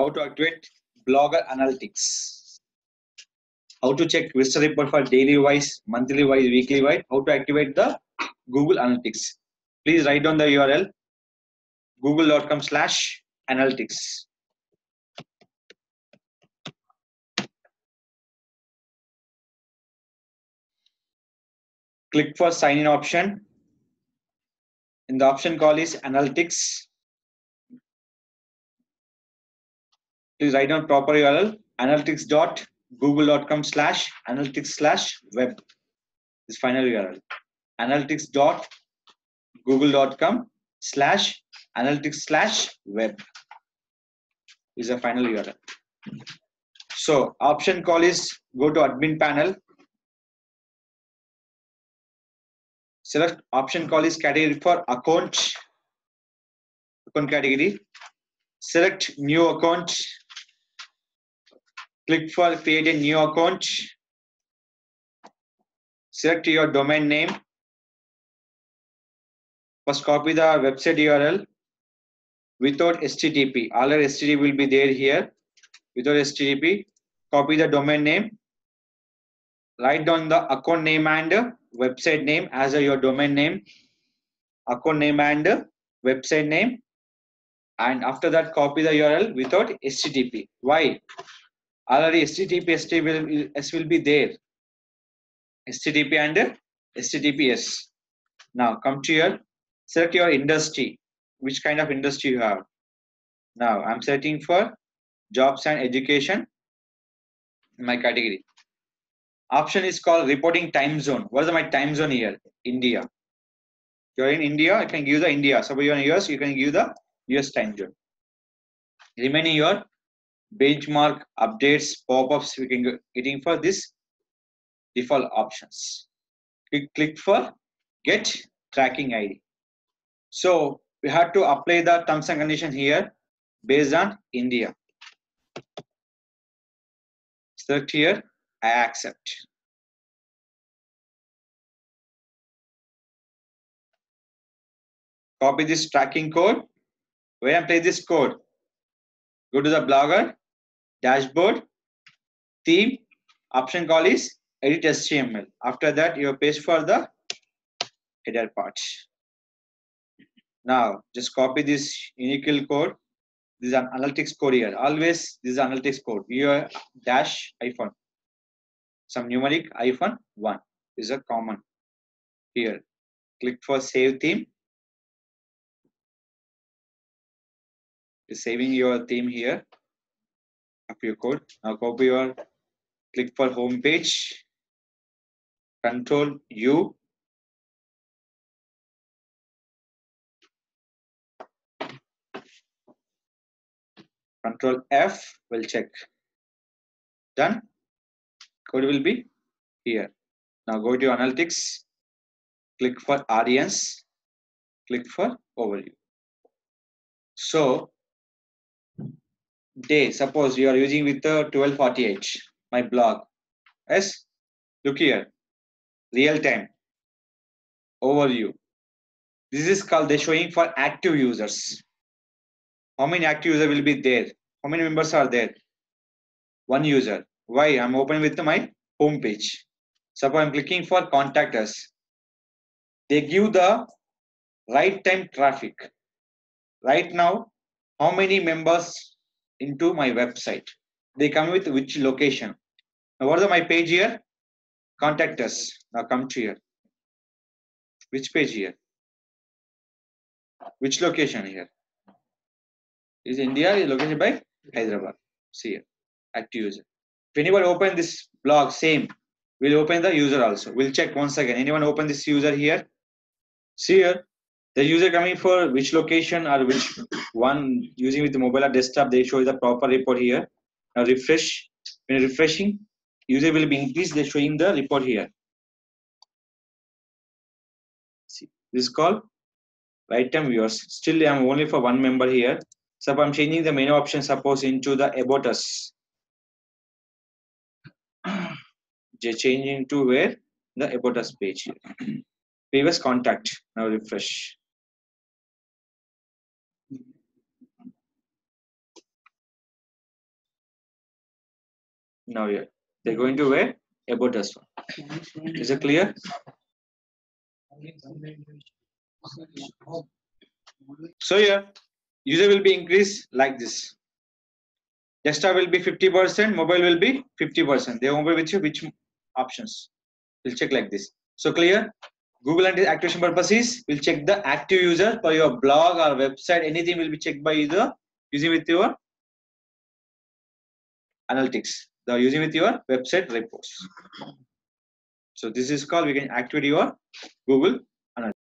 How to activate blogger analytics. How to check visitor report for daily wise, monthly wise, weekly wise. How to activate the Google Analytics. Please write down the URL google.com/analytics. Click for sign in option. In the option call is analytics. Please write down proper URL analytics.google.com/analytics/web. This final URL analytics.google.com/analytics/web is a final URL. So option call is go to admin panel. Select option call is category for account category. Select new account. Click for create a new account. Select your domain name. First copy the website URL without HTTP. Already HTTP will be there here. Without HTTP, copy the domain name. Write down the account name and website name as your domain name, account name and website name. And after that, copy the URL without HTTP. Why? Already HTTPS will be there. HTTP and HTTPS. Now come to here. Select your industry. Which kind of industry you have? Now I'm searching for jobs and education in my category. Option is called reporting time zone. What is my time zone here? India. If you're in India, I can give the India. Suppose you're in US, you can give the US time zone. Remaining your benchmark updates, pop-ups, we can getting for this default options. Click for get tracking ID. So we have to apply the terms and conditions here based on India. Select here, I accept. Copy this tracking code. Where I place this code? Go to the blogger, dashboard, theme, option call is edit HTML. After that, you paste for the header part. Now, just copy this unique code. This is an analytics code here. Always, this is analytics code. Here, dash -, some numeric -1 is a common. Here, click for save theme. You're saving your theme here of your code. Now, copy your, click for home page. Control U. Control F will check. Done. Code will be here. Now go to analytics. Click for audience. Click for overview. So day, suppose you are using with the 1248, my blog. Yes. Look here. Real time. Overview. This is called the showing for active users. How many active users will be there? How many members are there? One user. Why? I'm opening with my home page. Suppose I'm clicking for contact us. They give the right time traffic. Right now, how many members into my website? They come with which location? Now, what is my page here? Contact us. Now come to here. Which page here? Which location here? Is India is located by Hyderabad. See here. Active user. If anyone open this blog, same. We'll open the user also. We'll check once again. Anyone open this user here? See here. The user coming for which location or which one using with the mobile or desktop, they show the proper report here. Now refresh. When refreshing, user will be increased. They're showing the report here. See, this is called right time viewers. Still, I'm only for one member here. So I'm changing the menu option, suppose into the about us. Changing to where the about us page. Previous contact. Now refresh. Now here they're going to wear about us one. Is it clear? So here user will be increased like this. Desktop will be 50%, mobile will be 50%. They will be with you which options. We'll check like this. So clear? Google and activation purposes will check the active user for your blog or website. Anything will be checked by either using with your analytics. They are using with your website reports. So this is called we can activate your Google